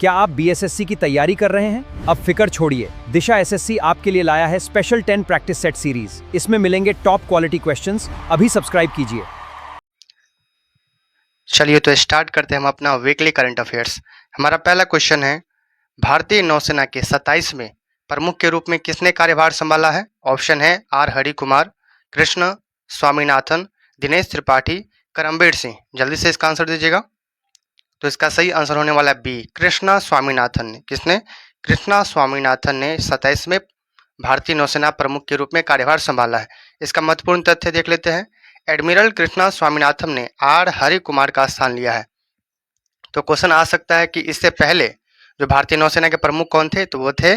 क्या आप बीएसएससी की तैयारी कर रहे हैं? अब फिक्र छोड़िए, दिशा एसएससी आपके लिए लाया है स्पेशल 10 प्रैक्टिस सेट सीरीज। इसमें मिलेंगे टॉप क्वालिटी क्वेश्चंस। अभी सब्सक्राइब कीजिए। चलिए तो स्टार्ट करते हैं हम अपना वीकली करंट अफेयर्स। हमारा पहला क्वेश्चन है, भारतीय नौसेना के 27वें प्रमुख के रूप में किसने कार्यभार संभाला है? ऑप्शन है आर हरि कुमार, कृष्ण स्वामीनाथन, दिनेश त्रिपाठी, करमबीर सिंह। जल्दी से इसका आंसर दीजिएगा। तो इसका सही आंसर होने वाला है बी, कृष्णा स्वामीनाथन ने। किसने? कृष्णा स्वामीनाथन ने 27वें भारतीय नौसेना प्रमुख के रूप में कार्यभार संभाला है। इसका महत्वपूर्ण तथ्य देख लेते हैं। एडमिरल कृष्णा स्वामीनाथन ने आर हरि कुमार का स्थान लिया है। तो क्वेश्चन आ सकता है कि इससे पहले जो भारतीय नौसेना के प्रमुख कौन थे? तो वो थे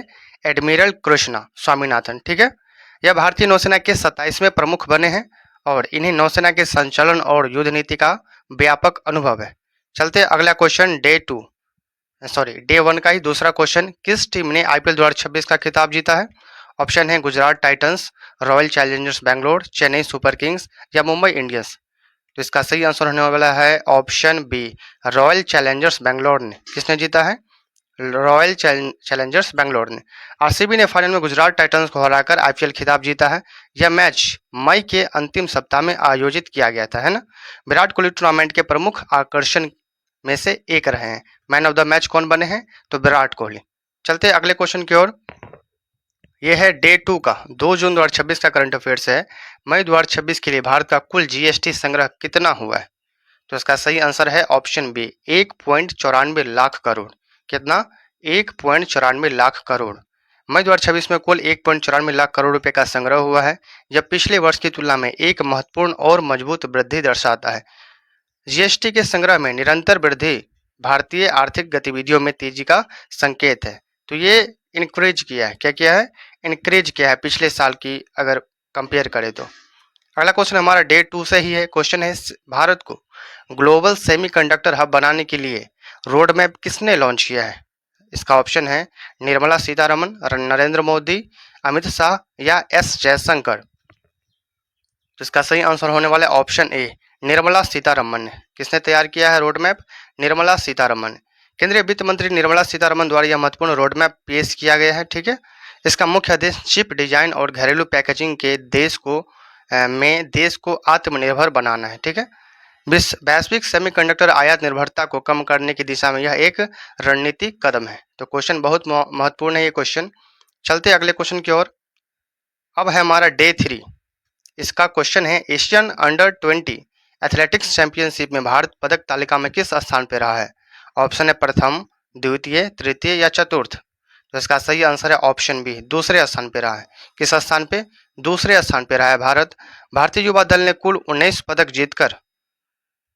एडमिरल कृष्णा स्वामीनाथन। ठीक है, यह भारतीय नौसेना के 27वें प्रमुख बने हैं और इन्हें नौसेना के संचालन और युद्ध नीति का व्यापक अनुभव है। चलते अगला क्वेश्चन, डे 1 का ही दूसरा क्वेश्चन। किस टीम ने आईपीएल 2026 का खिताब जीता है? ऑप्शन है Gujarat Titans, royal Challengers Bangalore, Chennai super Kings या मुंबई इंडियंस। तो इसका सही आंसर होने वाला है option B, Royal Challengers Bangalore ने। किसने जीता है? रॉयल चैलेंजर्स बैंगलोर ने। आरसीबी ने फाइनल में गुजरात टाइटंस को हराकर आईपीएल खिताब जीता है। यह मैच मई के अंतिम सप्ताह में आयोजित किया गया था, है ना। विराट कोहली टूर्नामेंट के प्रमुख आकर्षण में से एक रहे हैं। मैन ऑफ द मैच कौन बने हैं? तो विराट कोहली। चलते अगले क्वेश्चन की ओर। यह है डे 2 का 2 जून 2026 का करंट अफेयर्स है। मई 2026 के लिए भारत का कुल जीएसटी संग्रह कितना हुआ है? तो इसका सही आंसर है ऑप्शन बी, 1.94 लाख करोड़। कितना? 1.94 लाख करोड़। मई 2026 में कुल 1.94 लाख करोड़ रुपए का संग्रह हुआ है। यह पिछले वर्ष की तुलना में एक महत्वपूर्ण और मजबूत वृद्धि दर्शाता है। जीएसटी के संग्रह में निरंतर वृद्धि भारतीय आर्थिक गतिविधियों में तेजी का संकेत है। तो ये इंक्रीज किया है। क्या किया है? इंक्रीज किया है पिछले साल की अगर कंपेयर करें तो। अगला क्वेश्चन हमारा डे 2 से ही है। क्वेश्चन है, भारत को ग्लोबल सेमीकंडक्टर हब बनाने के लिए रोड मैप किसने लॉन्च किया है? इसका ऑप्शन है निर्मला सीतारमन, नरेंद्र मोदी, अमित शाह या एस जयशंकर। तो इसका सही आंसर होने वाला है ऑप्शन ए, निर्मला सीतारमन ने। किसने तैयार किया है रोड मैप? निर्मला सीतारमन। केंद्रीय वित्त मंत्री निर्मला सीतारमन द्वारा यह महत्वपूर्ण रोड मैप पेश किया गया है। ठीक है, इसका मुख्य उद्देश्य चिप डिजाइन और घरेलू पैकेजिंग के देश को आत्मनिर्भर बनाना है। ठीक है, वैश्विक सेमीकंडक्टर आयात निर्भरता को कम करने की दिशा में यह एक रणनीतिक कदम है। तो क्वेश्चन बहुत महत्वपूर्ण है ये क्वेश्चन। चलते अगले क्वेश्चन की ओर। अब है हमारा डे 3। इसका क्वेश्चन है, एशियन अंडर 20 एथलेटिक्स चैंपियनशिप में भारत पदक तालिका में किस स्थान पर रहा है? ऑप्शन है प्रथम, द्वितीय, तृतीय या चतुर्थ। तो इसका सही आंसर है ऑप्शन बी, दूसरे स्थान पर रहा है। किस स्थान पे? दूसरे स्थान पर रहा है भारत। भारतीय युवा दल ने कुल 19 पदक जीतकर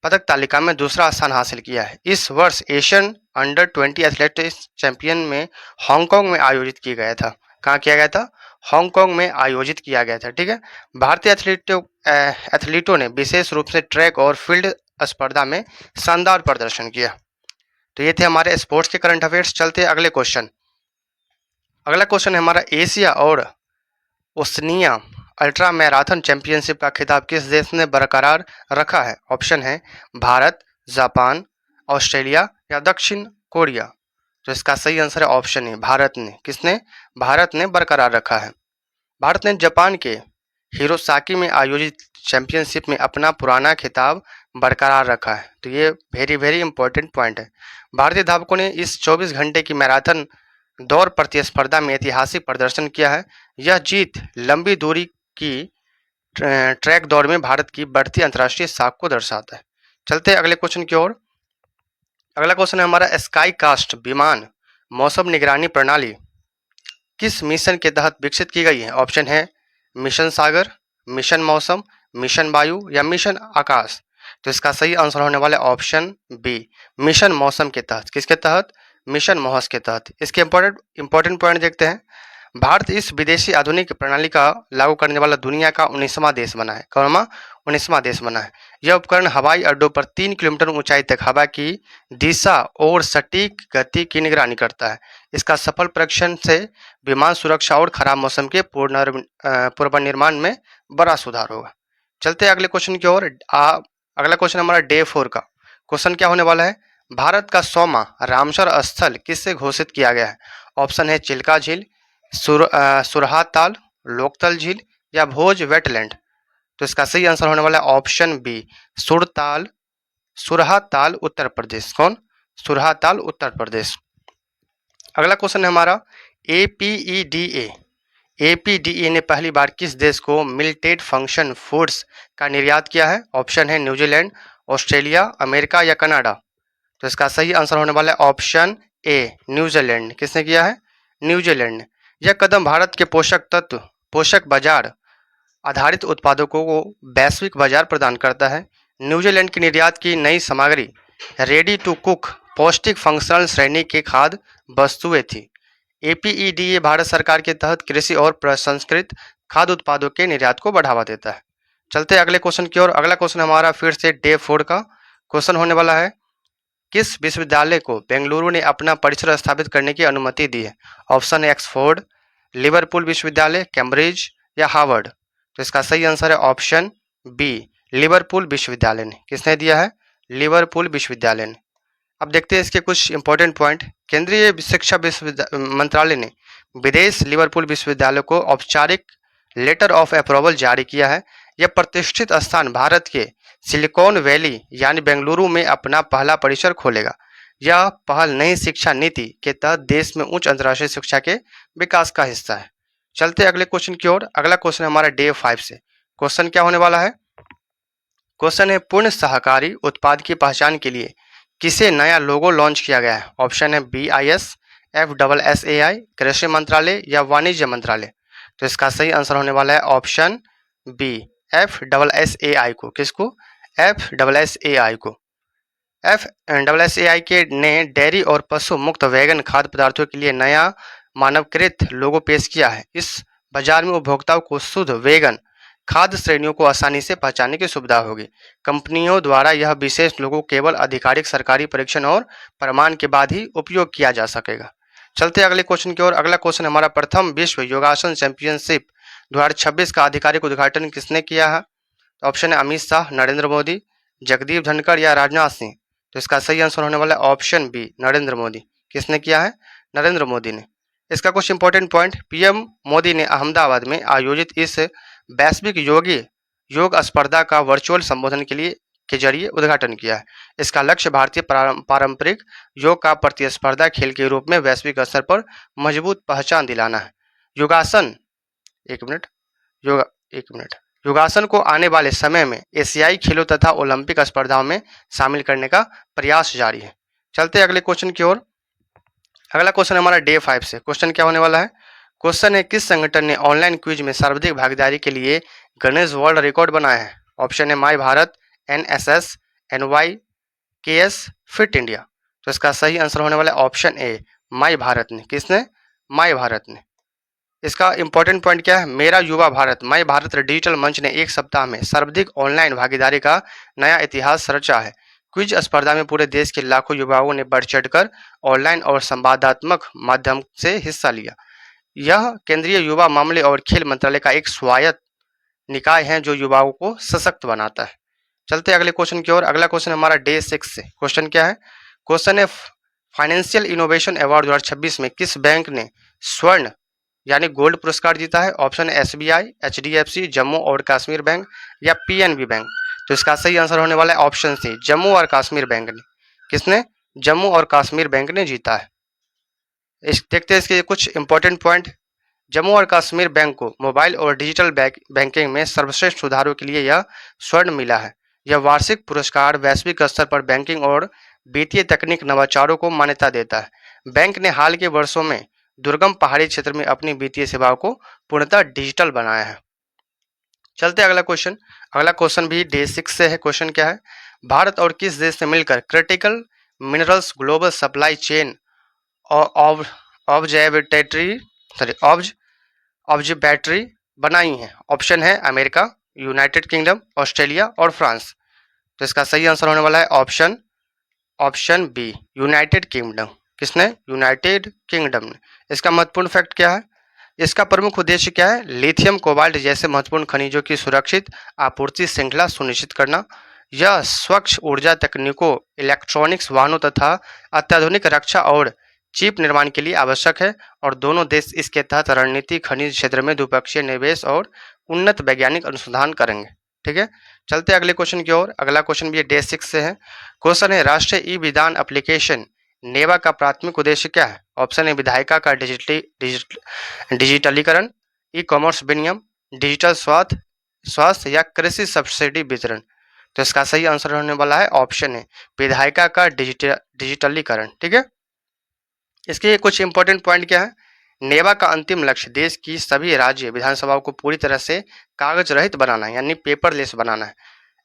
पदक तालिका में दूसरा स्थान हासिल किया है। इस वर्ष एशियन अंडर 20 एथलेटिक्स चैंपियन में हांगकांग में आयोजित किया गया था। कहाँ किया गया था? हांगकांग में आयोजित किया गया था। ठीक है, भारतीय एथलीटों ने विशेष रूप से ट्रैक और फील्ड स्पर्धा में शानदार प्रदर्शन किया। तो ये थे हमारे स्पोर्ट्स के करंट अफेयर्स। चलते अगले क्वेश्चन। अगला क्वेश्चन है हमारा, एशिया और ओशनिया अल्ट्रा मैराथन चैंपियनशिप का खिताब किस देश ने बरकरार रखा है? ऑप्शन है भारत, जापान, ऑस्ट्रेलिया या दक्षिण कोरिया। तो इसका सही आंसर है ऑप्शन है भारत ने। किसने? भारत ने बरकरार रखा है। भारत ने जापान के हिरोसाकी में आयोजित चैंपियनशिप में अपना पुराना खिताब बरकरार रखा है। तो ये वेरी इंपॉर्टेंट पॉइंट है। भारतीय धावकों ने इस 24 घंटे की मैराथन दौड़ प्रतिस्पर्धा में ऐतिहासिक प्रदर्शन किया है। यह जीत लंबी दूरी की ट्रैक दौड़ में भारत की बढ़ती अंतर्राष्ट्रीय साख को दर्शाता है। चलते अगले क्वेश्चन की ओर। अगला क्वेश्चन है हमारा, स्काई कास्ट विमान मौसम निगरानी प्रणाली किस मिशन के तहत विकसित की गई है? ऑप्शन है मिशन सागर, मिशन मौसम, मिशन वायु या मिशन आकाश। तो इसका सही आंसर होने वाला ऑप्शन बी, मिशन मौसम के तहत। किसके तहत? मिशन मौसम के तहत। इसके इंपॉर्टेंट पॉइंट देखते हैं। भारत इस विदेशी आधुनिक प्रणाली का लागू करने वाला दुनिया का 19वां देश बना है। कौन? 19वां देश बना है। यह उपकरण हवाई अड्डों पर 3 किलोमीटर ऊंचाई तक हवा की दिशा और सटीक गति की निगरानी करता है। इसका सफल परीक्षण से विमान सुरक्षा और खराब मौसम के पूर्वानुमान में बड़ा सुधार होगा। चलते अगले क्वेश्चन की ओर। अगला क्वेश्चन हमारा डे 4 का क्वेश्चन क्या होने वाला है, भारत का 100वां रामसर स्थल किससे घोषित किया गया है? ऑप्शन है चिल्का झील, सुरहा ताल, लोकतल झील या भोज वेटलैंड। तो इसका सही आंसर होने वाला है ऑप्शन बी, सुरताल, सुरहा ताल उत्तर प्रदेश। कौन? सुरहा ताल उत्तर प्रदेश। अगला क्वेश्चन है हमारा एपीईडीए। एपीडीए ने पहली बार किस देश को मिलटेड फंक्शन फूड्स का निर्यात किया है? ऑप्शन है न्यूजीलैंड, ऑस्ट्रेलिया, अमेरिका या कनाडा। तो इसका सही आंसर होने वाला है ऑप्शन ए, न्यूजीलैंड। किसने किया है? न्यूजीलैंड ने। यह कदम भारत के पोषक तत्व, पोषक बाजार आधारित उत्पादों को वैश्विक बाजार प्रदान करता है। न्यूजीलैंड की निर्यात की नई सामग्री रेडी टू कुक पौष्टिक फंक्शनल श्रेणी के खाद्य वस्तुएं थी। एपीईडीए भारत सरकार के तहत कृषि और प्रसंस्कृत खाद्य उत्पादों के निर्यात को बढ़ावा देता है। चलते हैं अगले क्वेश्चन की ओर। अगला क्वेश्चन हमारा फिर से डे 4 का क्वेश्चन होने वाला है। किस विश्वविद्यालय को बेंगलुरु ने अपना परिसर स्थापित करने की अनुमति दी है? ऑप्शन है ऑक्सफोर्ड, लिवरपूल विश्वविद्यालय, कैम्ब्रिज या हार्वर्ड। तो इसका सही आंसर है ऑप्शन बी, लिवरपूल विश्वविद्यालय ने। किसने दिया है? लिवरपूल विश्वविद्यालय ने। अब देखते हैं इसके कुछ इंपॉर्टेंट पॉइंट। केंद्रीय शिक्षा मंत्रालय ने विदेश लिवरपूल विश्वविद्यालय को औपचारिक लेटर ऑफ अप्रूवल जारी किया है। यह प्रतिष्ठित स्थान भारत के सिलिकॉन वैली यानी बेंगलुरु में अपना पहला परिसर खोलेगा। यह पहल नई शिक्षा नीति के तहत देश में उच्च अंतर्राष्ट्रीय शिक्षा के विकास का हिस्सा है। चलते अगले क्वेश्चन की ओर। अगला क्वेश्चन हमारा डे 5 से। क्वेश्चन क्या होने वाला है? क्वेश्चन है पूर्ण सहकारी उत्पाद की पहचान के लिए किसे नया लोगो लॉन्च किया गया है? ऑप्शन है BIS, FSSAI, कृषि मंत्रालय या वाणिज्य मंत्रालय। तो इसका सही आंसर होने वाला है ऑप्शन बी, FSSAI को। किसको? FSSAI को। FSSAI के ने डेयरी और पशु मुक्त वैगन खाद्य पदार्थों के लिए नया मानवकृत लोगो पेश किया है। इस बाजार में उपभोक्ताओं को शुद्ध वेगन खाद्य श्रेणियों को आसानी से पहचानने की सुविधा होगी। कंपनियों द्वारा यह विशेष लोगो केवल आधिकारिक सरकारी परीक्षण और प्रमाण के बाद ही उपयोग किया जा सकेगा। चलते अगले क्वेश्चन की ओर। अगला क्वेश्चन हमारा प्रथम विश्व योगासन चैंपियनशिप 2026 का आधिकारिक उद्घाटन किसने किया है? ऑप्शन है अमित शाह, नरेंद्र मोदी, जगदीप धनखड़ या राजनाथ सिंह। तो इसका सही आंसर होने वाला है ऑप्शन बी, नरेंद्र मोदी। किसने किया है? नरेंद्र मोदी ने। इसका कुछ इंपॉर्टेंट पॉइंट। पीएम मोदी ने अहमदाबाद में आयोजित इस वैश्विक योग स्पर्धा का वर्चुअल संबोधन के जरिए उद्घाटन किया है। इसका लक्ष्य भारतीय पारंपरिक योग का प्रतिस्पर्धा खेल के रूप में वैश्विक स्तर पर मजबूत पहचान दिलाना है। योगासन योगासन को आने वाले समय में एशियाई खेलों तथा ओलंपिक स्पर्धाओं में शामिल करने का प्रयास जारी है। चलते अगले क्वेश्चन की ओर। अगला क्वेश्चन हमारा डे 5 से। क्वेश्चन क्या होने वाला है? क्वेश्चन है किस संगठन ने ऑनलाइन क्विज में सर्वाधिक भागीदारी के लिए गिनीज वर्ल्ड रिकॉर्ड बनाया है? ऑप्शन है my Bharat, NSS, NYKS, fit India. तो इसका सही आंसर होने वाला है ऑप्शन ए, माई भारत ने। किसने? माई भारत ने। इसका इंपॉर्टेंट पॉइंट क्या है? मेरा युवा भारत माई भारत डिजिटल मंच ने एक सप्ताह में सर्वाधिक ऑनलाइन भागीदारी का नया इतिहास रचा है। क्विज स्पर्धा में पूरे देश के लाखों युवाओं ने बढ़ चढ़कर ऑनलाइन और संवादात्मक माध्यम से हिस्सा लिया। यह केंद्रीय युवा मामले और खेल मंत्रालय का एक स्वायत्त निकाय है जो युवाओं को सशक्त बनाता है। चलते अगले क्वेश्चन की ओर। अगला क्वेश्चन हमारा डे 6 से। क्वेश्चन क्या है? क्वेश्चन है फाइनेंशियल इनोवेशन अवार्ड 2026 में किस बैंक ने स्वर्ण यानी गोल्ड पुरस्कार जीता है? ऑप्शन है SBI, HDFC, जम्मू और कश्मीर बैंक या PNB बैंक। तो इसका सही आंसर होने वाला है ऑप्शन सी, जम्मू और कश्मीर बैंक ने। किसने? जम्मू और कश्मीर बैंक ने जीता है। देखते हैं इसके कुछ इंपॉर्टेंट पॉइंट। जम्मू और कश्मीर बैंक को मोबाइल और डिजिटल बैंकिंग में सर्वश्रेष्ठ सुधारों के लिए यह स्वर्ण मिला है। यह वार्षिक पुरस्कार वैश्विक स्तर पर बैंकिंग और वित्तीय तकनीक नवाचारों को मान्यता देता है। बैंक ने हाल के वर्षों में दुर्गम पहाड़ी क्षेत्र में अपनी वित्तीय सेवाओं को पूर्णतः डिजिटल बनाया है। चलते अगला क्वेश्चन। अगला क्वेश्चन भी डे 6 से है। क्वेश्चन क्या है? भारत और किस देश ने मिलकर critical minerals global supply chain observatory बनाई है? ऑप्शन है अमेरिका, यूनाइटेड किंगडम, ऑस्ट्रेलिया और फ्रांस। तो इसका सही आंसर होने वाला है ऑप्शन बी, यूनाइटेड किंगडम। किसने? यूनाइटेड किंगडम ने। इसका महत्वपूर्ण फैक्ट क्या है? इसका प्रमुख उद्देश्य क्या है? लिथियम कोबाल्ट जैसे महत्वपूर्ण खनिजों की सुरक्षित आपूर्ति श्रृंखला सुनिश्चित करना। यह स्वच्छ ऊर्जा तकनीकों, इलेक्ट्रॉनिक्स वाहनों तथा अत्याधुनिक रक्षा और चिप निर्माण के लिए आवश्यक है और दोनों देश इसके तहत रणनीतिक खनिज क्षेत्र में द्विपक्षीय निवेश और उन्नत वैज्ञानिक अनुसंधान करेंगे। ठीक है, चलते अगले क्वेश्चन की ओर। अगला क्वेश्चन भी डे 6 से है। क्वेश्चन है, राष्ट्रीय ई विधान एप्लीकेशन नेवा का प्राथमिक उद्देश्य क्या है? ऑप्शन है विधायिका का डिजिटलीकरण, ई कॉमर्स विनियम, डिजिटल स्वास्थ्य स्वास्थ्य या कृषि सब्सिडी वितरण। तो इसका सही आंसर होने वाला है ऑप्शन है विधायिका का डिजिटलीकरण। ठीक है, इसके कुछ इंपॉर्टेंट पॉइंट क्या है? नेवा का अंतिम लक्ष्य देश की सभी राज्य विधानसभाओं को पूरी तरह से कागज रहित बनाना है, यानी पेपरलेस बनाना है।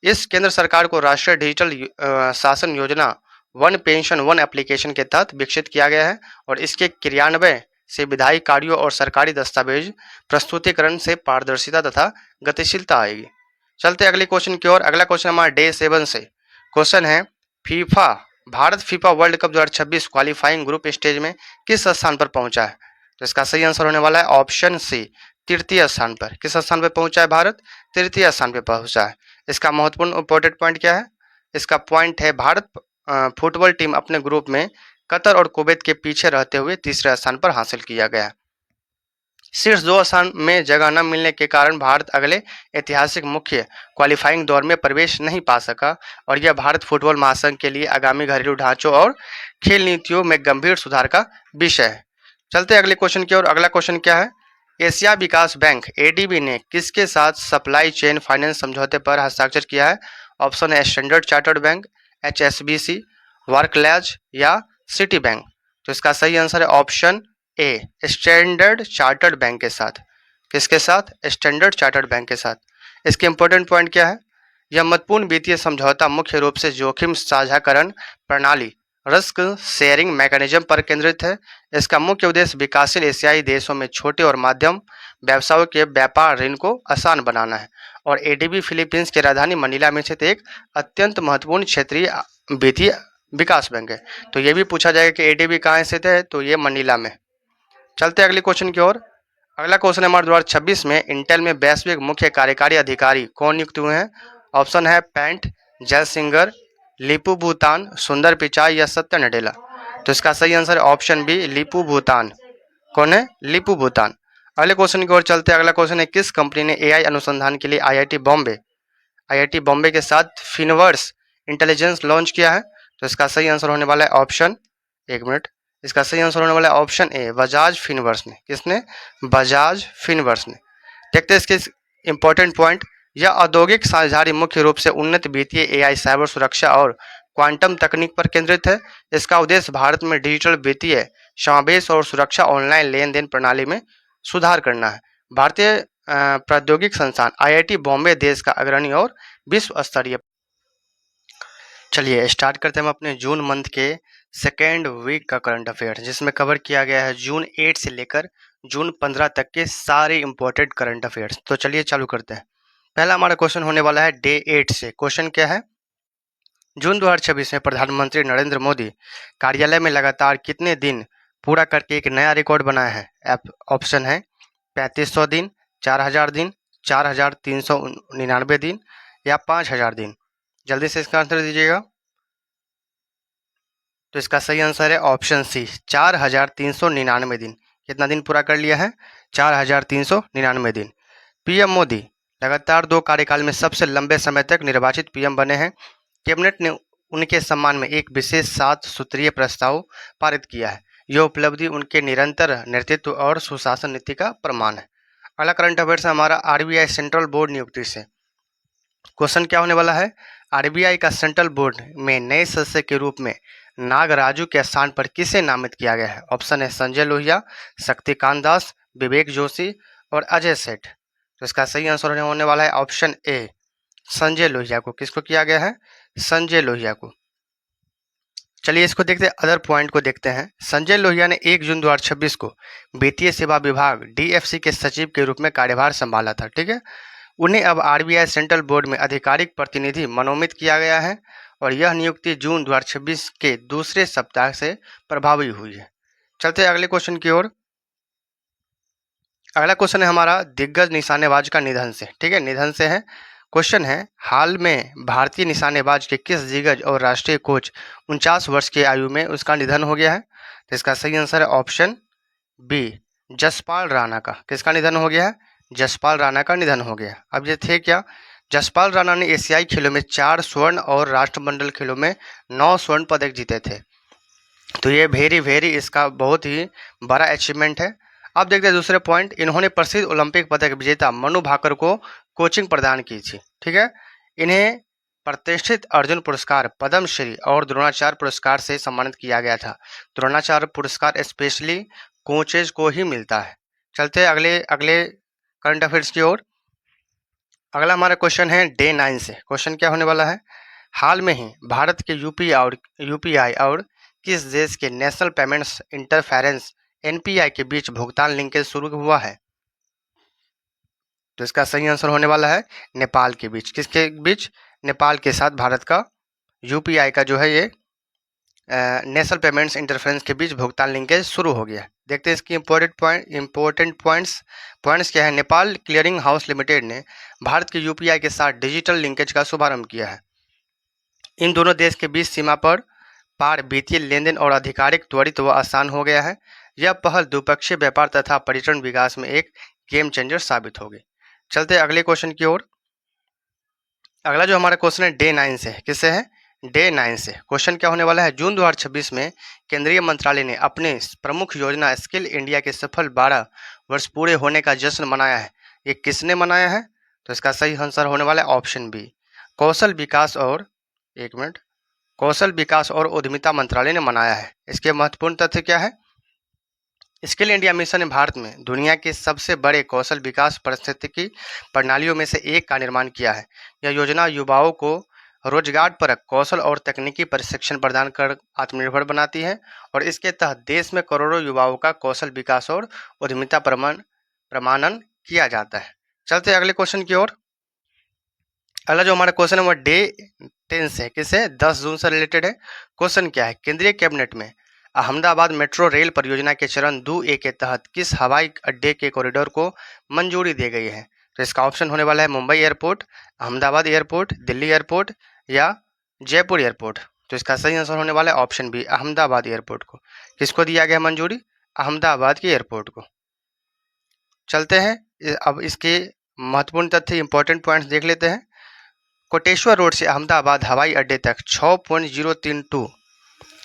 इस केंद्र सरकार को राष्ट्रीय डिजिटल शासन योजना वन पेंशन वन एप्लीकेशन के तहत विकसित किया गया है और इसके क्रियान्वयन से विधायी कार्यों और सरकारी दस्तावेज प्रस्तुतिकरण से पारदर्शिता तथा गतिशीलता आएगी। चलते अगले क्वेश्चन की ओर। अगला क्वेश्चन हमारा डे 7 से। क्वेश्चन है, Bharat FIFA world cup 2026 qualifying group stage में किस स्थान पर पहुंचा है? तो इसका सही आंसर होने वाला है ऑप्शन सी, तृतीय स्थान पर। किस स्थान पर पहुंचा है भारत? तृतीय स्थान पर पहुंचा है। इसका महत्वपूर्ण इंपॉर्टेंट पॉइंट क्या है? इसका पॉइंट है भारत फुटबॉल टीम अपने ग्रुप में कतर और कुवैत के पीछे रहते हुए तीसरे स्थान पर हासिल किया गया। शीर्ष 2 स्थान में जगह न मिलने के कारण भारत अगले ऐतिहासिक मुख्य क्वालिफाइंग दौर में प्रवेश नहीं पा सका और यह भारत फुटबॉल महासंघ के लिए आगामी घरेलू ढांचों और खेल नीतियों में गंभीर सुधार का विषय है। चलते अगले क्वेश्चन की ओर। अगला क्वेश्चन क्या है? एशिया विकास बैंक एडीबी ने किसके साथ सप्लाई चेन फाइनेंस समझौते पर हस्ताक्षर किया है? ऑप्शन है standard chartered bank, HSBC, Barclays या सिटी बैंक। तो इसका सही आंसर है option A, standard chartered bank के साथ। किसके साथ? स्टैंडर्ड चार्टर्ड बैंक के साथ। इसके इंपॉर्टेंट पॉइंट क्या है? यह महत्वपूर्ण वित्तीय समझौता मुख्य रूप से जोखिम साझाकरण प्रणाली रिस्क शेयरिंग मैकेनिज्म पर केंद्रित है। इसका मुख्य उद्देश्य विकासशील एशियाई देशों में छोटे और माध्यम व्यवसायों के व्यापार ऋण को आसान बनाना है और एडीबी फिलीपींस की राजधानी मनीला में स्थित एक अत्यंत महत्वपूर्ण क्षेत्रीय वित्तीय विकास बैंक है। तो ये भी पूछा जाएगा कि एडीबी कहाँ स्थित है, तो ये मनीला में। चलते अगले क्वेश्चन की ओर। अगला क्वेश्चन हमारे 2026 में इंटेल में वैश्विक मुख्य कार्यकारी अधिकारी कौन नियुक्त हुए हैं? ऑप्शन है पैंट जयसिंगर, लिपू भूतान, सुंदर पिचाई या सत्य नडेला। तो इसका सही आंसर है ऑप्शन बी, लिपू भूतान। कौन है? लिपू भूतान। अगले क्वेश्चन की ओर चलते। अगला क्वेश्चन है, किस कंपनी ने एआई अनुसंधान के लिए आईआईटी बॉम्बे के साथ फिनवर्स इंटेलिजेंस लॉन्च किया है? तो इसका सही आंसर होने वाला है ऑप्शन, एक मिनट, इसका सही आंसर होने वाला है ऑप्शन ए, बजाज फिनवर्स ने। किसने? बजाज फिनवर्स ने। देखते हैं इसके इंपॉर्टेंट पॉइंट। यह औद्योगिक साझेदारी मुख्य रूप से उन्नत वित्तीय एआई, साइबर सुरक्षा और क्वांटम तकनीक पर केंद्रित है। इसका उद्देश्य भारत में डिजिटल वित्तीय समावेश और सुरक्षा ऑनलाइन लेन देन प्रणाली में सुधार करना है। भारतीय प्रौद्योगिक संस्थान आईआईटी बॉम्बे देश का अग्रणी और विश्व स्तरीय। चलिए स्टार्ट करते हैं हम अपने जून मंथ के सेकेंड वीक का करंट अफेयर, जिसमें कवर किया गया है जून 8 से लेकर जून 15 तक के सारे इंपॉर्टेंट करंट अफेयर्स। तो चलिए चालू करते हैं। पहला हमारा क्वेश्चन होने वाला है डे 8 से। क्वेश्चन क्या है? जून 2026 में प्रधानमंत्री नरेंद्र मोदी कार्यालय में लगातार कितने दिन पूरा करके एक नया रिकॉर्ड बनाया है? ऑप्शन है 3500 दिन, 4000 दिन, 4399 दिन या 5000 दिन। जल्दी से इसका आंसर दीजिएगा। तो इसका सही आंसर है ऑप्शन सी, 4399 दिन। कितना दिन पूरा कर लिया है? 4399 दिन। पीएम मोदी लगातार 2 कार्यकाल में सबसे लंबे समय तक निर्वाचित पीएम बने हैं। कैबिनेट ने उनके सम्मान में एक विशेष 7 सूत्रीय प्रस्ताव पारित किया है। यह उपलब्धि उनके निरंतर नेतृत्व और सुशासन नीति का प्रमाण है। अगला करंट अफेयर्स हमारा आरबीआई सेंट्रल बोर्ड नियुक्ति से। क्वेश्चन क्या होने वाला है? आरबीआई का सेंट्रल बोर्ड में नए सदस्य के रूप में नागराजू के स्थान पर किसे नामित किया गया है? ऑप्शन है संजय लोहिया, शक्तिकांत दास, विवेक जोशी और अजय सेठ। तो इसका सही आंसर होने वाला है ऑप्शन ए, संजय लोहिया को। किसको किया गया है? संजय लोहिया को। चलिए इसको देखते हैं, अदर पॉइंट को देखते हैं। संजय लोहिया ने 1 जून 2026 को वित्तीय सेवा विभाग डीएफसी के सचिव के रूप में कार्यभार संभाला था। ठीक है, उन्हें अब आरबीआई सेंट्रल बोर्ड में आधिकारिक प्रतिनिधि मनोनीत किया गया है और यह नियुक्ति जून 2026 के दूसरे सप्ताह से प्रभावी हुई है। चलते अगले क्वेश्चन की ओर। अगला क्वेश्चन है हमारा दिग्गज निशानेबाज का निधन से। ठीक है, निधन से है। क्वेश्चन है, हाल में भारतीय निशानेबाज के किस दिग्गज और राष्ट्रीय कोच 49 वर्ष की आयु में उसका निधन हो गया है? तो इसका सही आंसर है ऑप्शन बी, जसपाल राणा का। किसका निधन हो गया है? जसपाल राणा का निधन हो गया। अब ये थे क्या? जसपाल राणा ने एशियाई खेलों में 4 स्वर्ण और राष्ट्रमंडल खेलों में 9 स्वर्ण पदक जीते थे। तो ये वेरी इसका बहुत ही बड़ा अचीवमेंट है। अब देखते हैं दूसरे पॉइंट। इन्होंने प्रसिद्ध ओलंपिक पदक विजेता मनु भाकर को कोचिंग प्रदान की थी। ठीक है, इन्हें प्रतिष्ठित अर्जुन पुरस्कार, पद्मश्री और द्रोणाचार्य पुरस्कार से सम्मानित किया गया था। द्रोणाचार्य पुरस्कार स्पेशली कोचेज को ही मिलता है। चलते हैं अगले करंट अफेयर्स की ओर। अगला हमारा क्वेश्चन है डे 9 से। क्वेश्चन क्या होने वाला है? हाल में ही भारत के यूपीआई और किस देश के नेशनल पेमेंट्स इंटरफेरेंस एनपीआई के बीच भुगतान लिंकेज शुरू हुआ है? तो इसका सही आंसर होने वाला है नेपाल के बीच। किसके बीच? नेपाल के साथ भारत का यूपीआई का जो है ये नेशनल पेमेंट्स इंटरफेरेंस के बीच भुगतान लिंकेज शुरू हो गया। देखते हैं इसकी इंपॉर्टेंट पॉइंट्स क्या है। नेपाल क्लियरिंग हाउस लिमिटेड ने भारत के यूपीआई के साथ डिजिटल लिंकेज का शुभारंभ किया है। इन दोनों देश के बीच सीमा पर पार वित्तीय लेनदेन और आधिकारिक त्वरित व आसान हो गया है। यह पहल द्विपक्षीय व्यापार तथा पर्यटन विकास में एक गेम चेंजर साबित होगी। चलते अगले क्वेश्चन की ओर। अगला जो हमारा क्वेश्चन है डे 9 से। किससे है? डे 9 से। क्वेश्चन क्या होने वाला है? जून 2026 में केंद्रीय मंत्रालय ने अपने प्रमुख योजना स्किल इंडिया के सफल 12 वर्ष पूरे होने का जश्न मनाया है। ये किसने मनाया है? तो इसका सही आंसर होने वाला है ऑप्शन बी, कौशल विकास और उद्यमिता मंत्रालय ने मनाया है। इसके महत्वपूर्ण तथ्य क्या है? स्किल इंडिया मिशन ने भारत में दुनिया के सबसे बड़े कौशल विकास पारिस्थितिकी प्रणालियों में से एक का निर्माण किया है। यह योजना युवाओं को रोजगारपरक कौशल और तकनीकी प्रशिक्षण प्रदान कर आत्मनिर्भर बनाती है और इसके तहत देश में करोड़ों युवाओं का कौशल विकास और उद्यमिता प्रमाणन किया जाता है। चलते अगले क्वेश्चन की ओर। अगला जो हमारा क्वेश्चन है वो डे 10 से। किससे? 10 जून से रिलेटेड है। क्वेश्चन क्या है? केंद्रीय कैबिनेट में अहमदाबाद मेट्रो रेल परियोजना के चरण 2A के तहत किस हवाई अड्डे के कॉरिडोर को मंजूरी दी गई है? तो इसका ऑप्शन होने वाला है Mumbai airport, Ahmedabad airport, Delhi airport या जयपुर एयरपोर्ट। तो इसका सही आंसर होने वाला है ऑप्शन बी, अहमदाबाद एयरपोर्ट को। किसको दिया गया मंजूरी? अहमदाबाद के एयरपोर्ट को। चलते हैं अब इसके महत्वपूर्ण तथ्य, इंपॉर्टेंट पॉइंट्स देख लेते हैं। कोटेश्वर रोड से अहमदाबाद हवाई अड्डे तक 6.032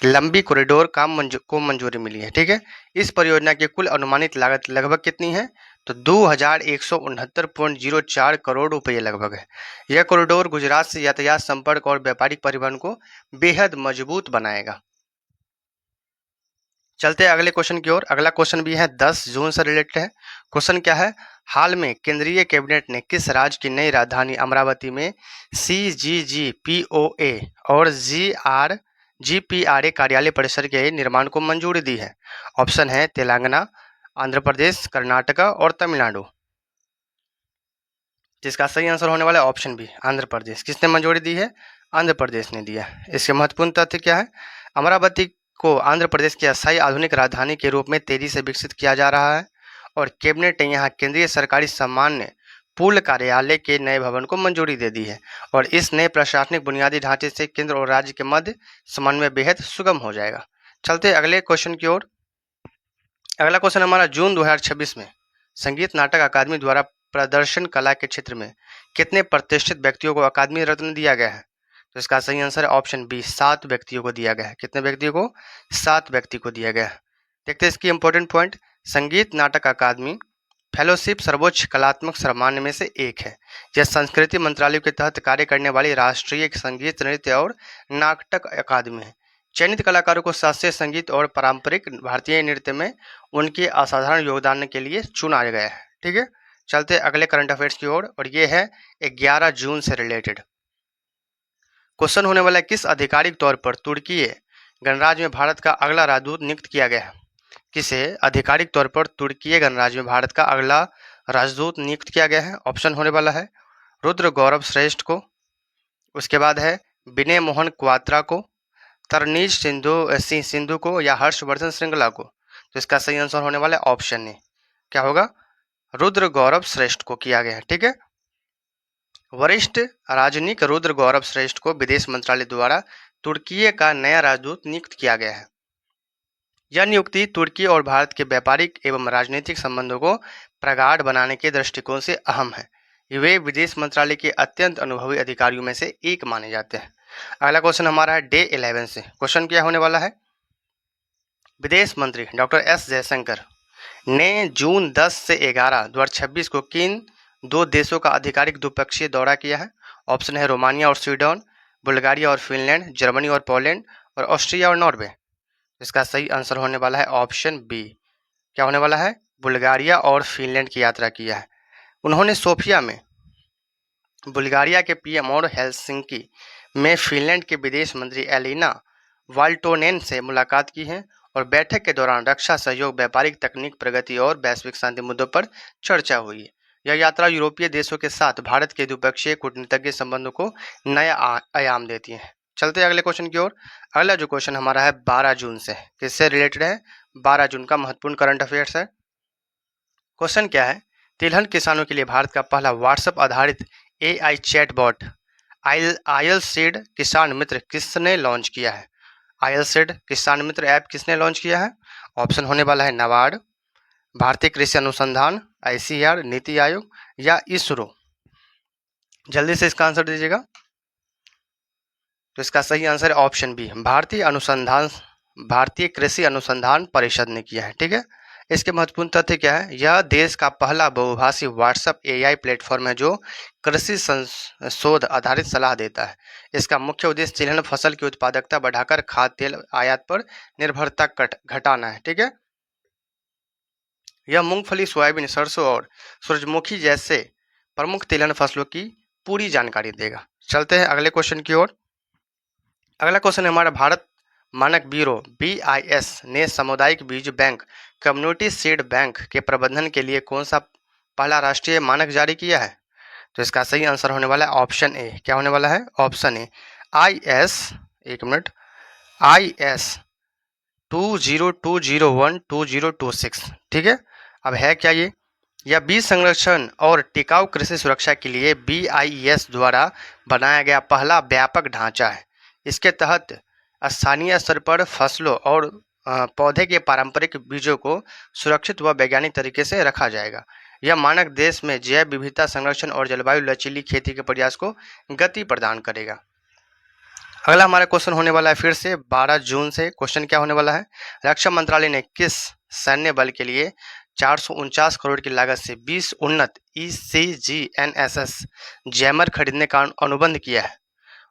लंबी कॉरिडोर को मंजूरी मिली है। ठीक है, इस परियोजना की कुल अनुमानित लागत लगभग कितनी है? तो 2169.04 करोड़ रुपए लगभग है। यह कॉरिडोर गुजरात से यातायात संपर्क और व्यापारिक परिवहन को बेहद मजबूत बनाएगा। चलते हैं अगले क्वेश्चन की ओर। अगला क्वेश्चन भी है 10 जून से रिलेटेड है। क्वेश्चन क्या है? हाल में केंद्रीय कैबिनेट ने किस राज्य की नई राजधानी अमरावती में CGGPOA और GPRA कार्यालय परिसर के निर्माण को मंजूरी दी है? ऑप्शन है तेलंगाना, आंध्र प्रदेश, कर्नाटका और तमिलनाडु। जिसका सही आंसर होने वाला है ऑप्शन बी, आंध्र प्रदेश। किसने मंजूरी दी है? आंध्र प्रदेश ने दिया। इसके महत्वपूर्ण तथ्य क्या है? अमरावती को आंध्र प्रदेश की अस्थायी आधुनिक राजधानी के रूप में तेजी से विकसित किया जा रहा है और कैबिनेट ने यहाँ केंद्रीय सरकारी सामान्य पूल कार्यालय के नए भवन को मंजूरी दे दी है और इस नए प्रशासनिक बुनियादी ढांचे से केंद्र और राज्य के मध्य समन्वय बेहद सुगम हो जाएगा। चलते अगले क्वेश्चन की ओर। अगला क्वेश्चन हमारा जून 2026 में संगीत नाटक अकादमी द्वारा प्रदर्शन कला के क्षेत्र में कितने प्रतिष्ठित व्यक्तियों को अकादमी रत्न दिया गया है? तो इसका सही आंसर है ऑप्शन बी, 7 व्यक्तियों को दिया गया है। कितने व्यक्तियों को? 7 व्यक्ति को दिया गया है। देखते हैं इसकी इंपॉर्टेंट पॉइंट। संगीत नाटक अकादमी फेलोशिप सर्वोच्च कलात्मक सम्मान में से एक है। यह संस्कृति मंत्रालय के तहत कार्य करने वाली राष्ट्रीय संगीत, नृत्य और नाटक अकादमी है। चयनित कलाकारों को शास्त्रीय संगीत और पारंपरिक भारतीय नृत्य में उनके असाधारण योगदान के लिए चुना गया है। ठीक है, चलते अगले करंट अफेयर्स की ओर और ये है 11 जून से रिलेटेड। क्वेश्चन होने वाला है किस आधिकारिक तौर पर तुर्की गणराज्य में भारत का अगला राजदूत नियुक्त किया गया है? किसे आधिकारिक तौर पर तुर्की गणराज्य में भारत का अगला राजदूत नियुक्त किया गया है? ऑप्शन होने वाला है रुद्र गौरव श्रेष्ठ को, उसके बाद है विनय मोहन क्वात्रा को, तरनीज सिंधु को या हर्षवर्धन श्रृंगला को। तो इसका सही आंसर होने वाला है ऑप्शन ए, क्या होगा? रुद्र गौरव श्रेष्ठ को किया गया है। ठीक है, वरिष्ठ राजनयिक रुद्र गौरव श्रेष्ठ को विदेश मंत्रालय द्वारा तुर्की का नया राजदूत नियुक्त किया गया है। यह नियुक्ति तुर्की और भारत के व्यापारिक एवं राजनीतिक संबंधों को प्रगाढ़ बनाने के दृष्टिकोण से अहम है। वे विदेश मंत्रालय के अत्यंत अनुभवी अधिकारियों में से एक माने जाते हैं। अगला क्वेश्चन हमारा है डे 11 से। क्वेश्चन क्या होने वाला है? विदेश मंत्री डॉक्टर एस जयशंकर ने जून 10 से 11 2026 को किन दो देशों का आधिकारिक द्विपक्षीय दौरा किया है? ऑप्शन है रोमानिया और स्वीडन, बुल्गारिया और फिनलैंड, जर्मनी और पोलैंड, और ऑस्ट्रिया और नॉर्वे। इसका सही आंसर होने वाला है ऑप्शन बी। क्या होने वाला है? बुल्गारिया और फिनलैंड की यात्रा किया है। उन्होंने सोफिया में बुल्गारिया के पीएम और हेलसिंकी में फिनलैंड के विदेश मंत्री एलिना वाल्टोनेन से मुलाकात की है और बैठक के दौरान रक्षा सहयोग, व्यापारिक तकनीक प्रगति और वैश्विक शांति मुद्दों पर चर्चा हुई है। यह यात्रा यूरोपीय देशों के साथ भारत के द्विपक्षीय कूटनीतिज्ञ संबंधों को नया आयाम देती है। चलते हैं अगले क्वेश्चन की ओर। अगला जो क्वेश्चन हमारा है 12 जून से, किससे रिलेटेड है? 12 जून का महत्वपूर्ण करंट अफेयर्स है। क्वेश्चन क्या है? तिलहन किसानों के लिए भारत का पहला व्हाट्सएप आधारित एआई चैटबॉट आयल सीड किसान मित्र किसने लॉन्च किया है? आयल सीड किसान मित्र ऐप किसने लॉन्च किया है? ऑप्शन होने वाला है नाबार्ड, भारतीय कृषि अनुसंधान, आईसीआर, नीति आयोग या इसरो। जल्दी से इसका आंसर दीजिएगा। तो इसका सही आंसर है ऑप्शन बी, भारतीय कृषि अनुसंधान परिषद ने किया है। ठीक है। इसके महत्वपूर्ण तथ्य क्या है? यह देश का पहला बहुभाषी व्हाट्सएप एआई प्लेटफॉर्म है जो कृषि शोध आधारित सलाह देता है। इसका मुख्य उद्देश्य तिलहन फसल की उत्पादकता बढ़ाकर खाद्य तेल आयात पर निर्भरता घटाना है। ठीक है। यह मूंगफली, सोयाबीन, सरसों और सूरजमुखी जैसे प्रमुख तिलहन फसलों की पूरी जानकारी देगा। चलते हैं अगले क्वेश्चन की ओर। अगला क्वेश्चन हमारा भारत मानक ब्यूरो BIS ने सामुदायिक बीज बैंक कम्युनिटी सीड बैंक के प्रबंधन के लिए कौन सा पहला राष्ट्रीय मानक जारी किया है? तो इसका सही आंसर होने वाला है ऑप्शन ए। क्या होने वाला है? Option A IS 2020122026। ठीक है। अब है क्या ये? यह बीज संरक्षण और टिकाऊ कृषि सुरक्षा के लिए BIS द्वारा बनाया गया पहला व्यापक ढांचा है। इसके तहत स्थानीय स्तर पर फसलों और पौधे के पारंपरिक बीजों को सुरक्षित व वैज्ञानिक तरीके से रखा जाएगा। यह मानक देश में जैव विविधता संरक्षण और जलवायु लचीली खेती के प्रयास को गति प्रदान करेगा। अगला हमारा क्वेश्चन होने वाला है फिर से 12 जून से। क्वेश्चन क्या होने वाला है? रक्षा मंत्रालय ने किस सैन्य बल के लिए 449 करोड़ की लागत से 20 उन्नत ECGNSS जैमर खरीदने का अनुबंध किया है?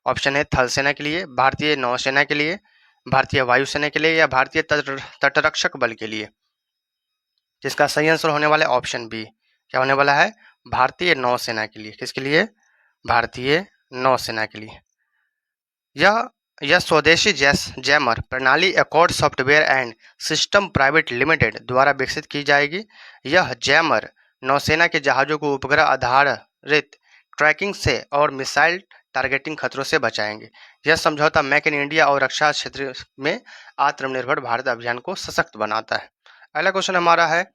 ऑप्शन है थल सेना के लिए, भारतीय नौसेना के लिए, भारतीय वायुसेना के लिए या भारतीय तटरक्षक बल के लिए। जिसका सही आंसर होने वाला है ऑप्शन बी। क्या होने वाला है? भारतीय नौसेना के लिए। किसके लिए? भारतीय नौसेना के लिए। यह स्वदेशी जैमर प्रणाली accord software and system private limited द्वारा विकसित की जाएगी। यह जैमर नौसेना के जहाजों को उपग्रह आधारित ट्रैकिंग से और मिसाइल टारगेटिंग खतरों से बचाएंगे। यह समझौता मेक इन इंडिया और रक्षा क्षेत्र में आत्मनिर्भर भारत अभियान को सशक्त बनाता है। अगला क्वेश्चन हमारा है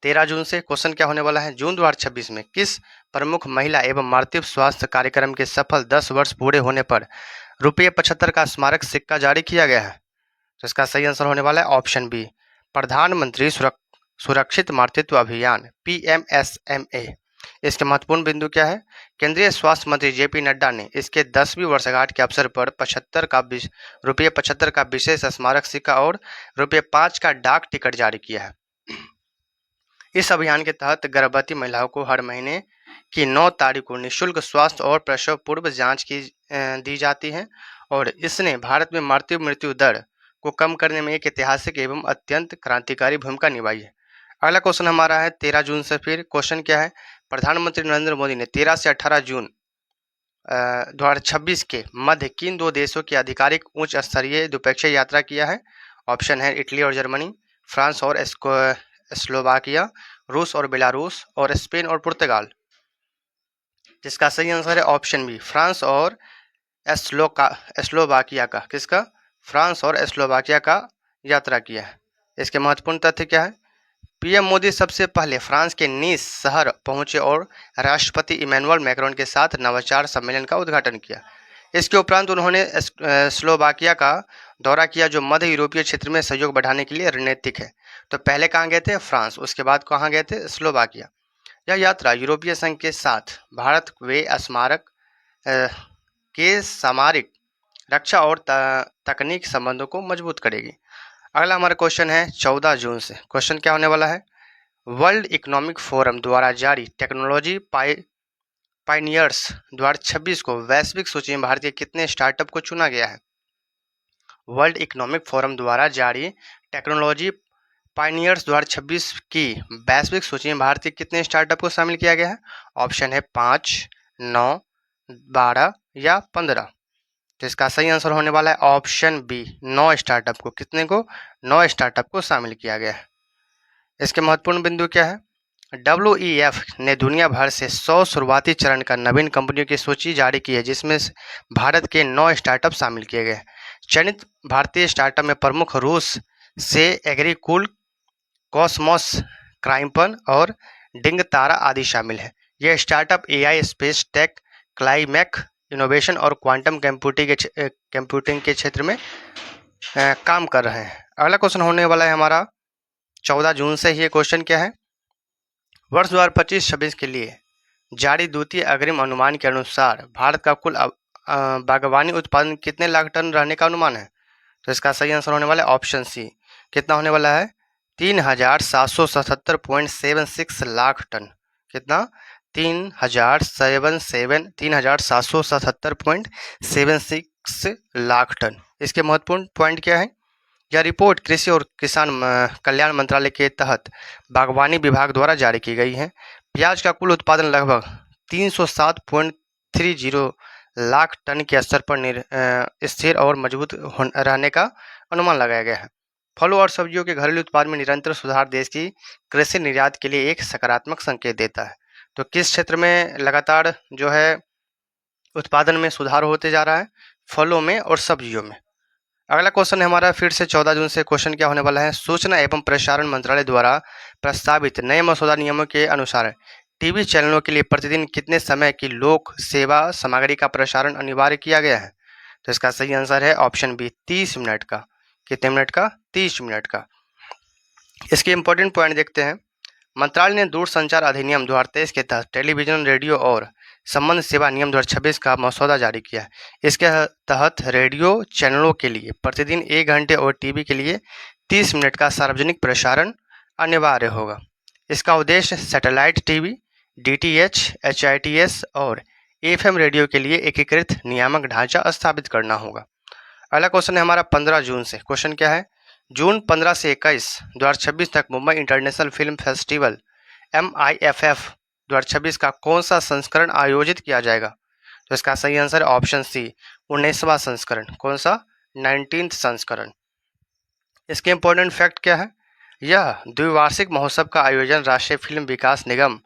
13 जून से। क्वेश्चन क्या होने वाला है? जून 2026 में किस प्रमुख महिला एवं मातृत्व स्वास्थ्य कार्यक्रम के सफल 10 वर्ष पूरे होने पर ₹75 का स्मारक सिक्का जारी किया गया है? तो इसका सही आंसर होने वाला है ऑप्शन बी, प्रधानमंत्री सुरक्षित मातृत्व अभियान PMSMA। इसके महत्वपूर्ण बिंदु क्या है? केंद्रीय स्वास्थ्य मंत्री JP नड्डा ने इसके 10वीं वर्षगांठ के अवसर पर ₹75 का विशेष स्मारक सिक्का और ₹5 का डाक टिकट जारी किया है। इस अभियान के तहत गर्भवती महिलाओं को हर महीने की 9 तारीख को निःशुल्क स्वास्थ्य और प्रसव पूर्व जांच दी जाती है और इसने भारत में मृत्यु दर को कम करने में एक ऐतिहासिक एवं अत्यंत क्रांतिकारी भूमिका निभाई है। अगला क्वेश्चन हमारा है 13 जून से। फिर क्वेश्चन क्या है? प्रधानमंत्री नरेंद्र मोदी ने 13 से 18 जून 2026 के मध्य किन दो देशों की आधिकारिक उच्च स्तरीय द्विपक्षीय यात्रा किया है? ऑप्शन है इटली और जर्मनी, फ्रांस और स्लोवाकिया, रूस और बेलारूस और स्पेन और पुर्तगाल। जिसका सही आंसर है ऑप्शन बी, फ्रांस और स्लोवाकिया का। किसका? फ्रांस और स्लोवाकिया का यात्रा किया है। इसके महत्वपूर्ण तथ्य क्या है? पीएम मोदी सबसे पहले फ्रांस के नीस शहर पहुंचे और राष्ट्रपति इमैनुअल मैक्रोन के साथ नवाचार सम्मेलन का उद्घाटन किया। इसके उपरांत उन्होंने स्लोवाकिया का दौरा किया, जो मध्य यूरोपीय क्षेत्र में सहयोग बढ़ाने के लिए रणनीतिक है। तो पहले कहाँ गए थे? फ्रांस। उसके बाद कहाँ गए थे? स्लोवाकिया। यह यात्रा यूरोपीय संघ के साथ भारत वे स्मारक के सामरिक रक्षा और तकनीक संबंधों को मजबूत करेगी। अगला हमारा क्वेश्चन है 14 जून से। क्वेश्चन क्या होने वाला है? वर्ल्ड इकोनॉमिक फोरम द्वारा जारी टेक्नोलॉजी पायनियर्स 2026 को वैश्विक सूची में भारतीय कितने स्टार्टअप को चुना गया है? वर्ल्ड इकोनॉमिक फोरम द्वारा जारी टेक्नोलॉजी पायनियर्स 2026 की वैश्विक सूची में भारतीय कितने स्टार्टअप को शामिल किया गया है? ऑप्शन है 5, 9, 12 या 15। तो इसका सही आंसर होने वाला है ऑप्शन बी, 9 स्टार्टअप को। कितने को? 9 स्टार्टअप को शामिल किया गया है। इसके महत्वपूर्ण बिंदु क्या है? WEF ने दुनिया भर से 100 शुरुआती चरण का नवीन कंपनियों की सूची जारी की है, जिसमें भारत के 9 स्टार्टअप शामिल किए गए। चयनित भारतीय स्टार्टअप में प्रमुख रूस से एग्रीकूल, कॉस्मोस, क्राइम्पन और डिंग तारा आदि शामिल है। यह startup AI, space tech, climate innovation और क्वांटम कंप्यूटिंग के क्षेत्र में काम कर रहे हैं। अगला क्वेश्चन होने वाला है हमारा 14 जून से। ये क्वेश्चन क्या है? वर्ष 2025-26 के लिए जारी द्वितीय अग्रिम अनुमान के अनुसार भारत का कुल बागवानी उत्पादन कितने लाख टन रहने का अनुमान है? तो इसका सही आंसर होने वाला है ऑप्शन सी। कितना होने वाला है? 3,777.76 लाख टन। कितना? 3,777.76 लाख टन। इसके महत्वपूर्ण पॉइंट क्या है? यह रिपोर्ट कृषि और किसान कल्याण मंत्रालय के तहत बागवानी विभाग द्वारा जारी की गई है। प्याज का कुल उत्पादन लगभग 307.30 लाख टन के स्तर पर स्थिर और मजबूत रहने का अनुमान लगाया गया है। फलों और सब्जियों के घरेलू उत्पाद में निरंतर सुधार देश की कृषि निर्यात के लिए एक सकारात्मक संकेत देता है। तो किस क्षेत्र में लगातार जो है उत्पादन में सुधार होते जा रहा है? फलों में और सब्जियों में। अगला क्वेश्चन है हमारा फिर से 14 जून से। क्वेश्चन क्या होने वाला है? सूचना एवं प्रसारण मंत्रालय द्वारा प्रस्तावित नए मसौदा नियमों के अनुसार टीवी चैनलों के लिए प्रतिदिन कितने समय की लोक सेवा सामग्री का प्रसारण अनिवार्य किया गया है? तो इसका सही आंसर है ऑप्शन बी, 30 मिनट का। कितने मिनट का? 30 मिनट का। इसके इंपॉर्टेंट पॉइंट देखते हैं। मंत्रालय ने दूरसंचार अधिनियम 2023 के तहत टेलीविजन, रेडियो और संबंध सेवा नियम 2026 का मसौदा जारी किया है। इसके तहत रेडियो चैनलों के लिए प्रतिदिन 1 घंटे और टीवी के लिए 30 मिनट का सार्वजनिक प्रसारण अनिवार्य होगा। इसका उद्देश्य सैटेलाइट टीवी, DTH, HITS और FM रेडियो के लिए एकीकृत नियामक ढांचा स्थापित करना होगा। अगला क्वेश्चन है हमारा 15 जून से। क्वेश्चन क्या है? जून 15 से 21, 2026 तक Mumbai international film festival MIFF 2026 का कौन सा संस्करण आयोजित किया जाएगा? तो इसका सही आंसर ऑप्शन सी, 19वां संस्करण। कौन सा? 19th संस्करण। इसके इंपॉर्टेंट फैक्ट क्या है? यह द्विवार्षिक महोत्सव का आयोजन राष्ट्रीय फिल्म विकास निगम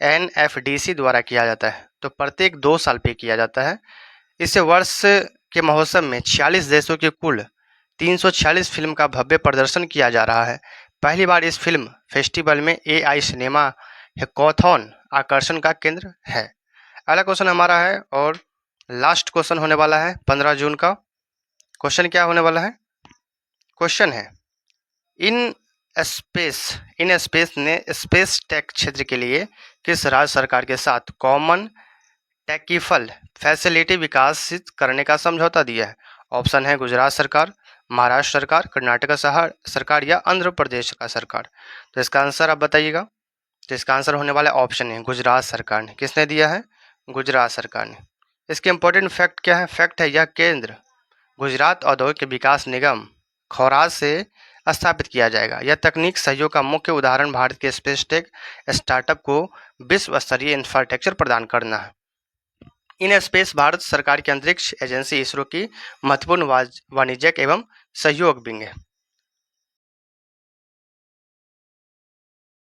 NFDC द्वारा किया जाता है। तो प्रत्येक 2 साल पे किया जाता है। इस वर्ष के महोत्सव में 46 देशों के कुल 346 फिल्म का भव्य प्रदर्शन किया जा रहा है। पहली बार इस फिल्म फेस्टिवल में AI सिनेमा हैकाथॉन आकर्षण का केंद्र है। अगला क्वेश्चन हमारा है और लास्ट क्वेश्चन होने वाला है 15 जून का। क्वेश्चन क्या होने वाला है? क्वेश्चन है इन स्पेस ने स्पेस टेक क्षेत्र के लिए किस राज्य सरकार के साथ कॉमन टेकिफल फैसिलिटी विकसित करने का समझौता दिया है? ऑप्शन है गुजरात सरकार, महाराष्ट्र सरकार, कर्नाटक सरकार या आंध्र प्रदेश का सरकार। तो इसका आंसर आप बताइएगा। तो इसका आंसर होने वाला ऑप्शन है गुजरात सरकार ने। किसने दिया है? गुजरात सरकार ने। इसके इंपॉर्टेंट फैक्ट क्या है? फैक्ट है यह केंद्र गुजरात औद्योगिक विकास निगम खौराज से स्थापित किया जाएगा। यह तकनीक सहयोग का मुख्य उदाहरण भारत के स्पेस टेक स्टार्टअप को विश्व स्तरीय इंफ्रास्ट्रक्चर प्रदान करना है। इन स्पेस भारत सरकार की अंतरिक्ष एजेंसी इसरो की महत्वपूर्ण वाणिज्यिक एवं सहयोग विंग है।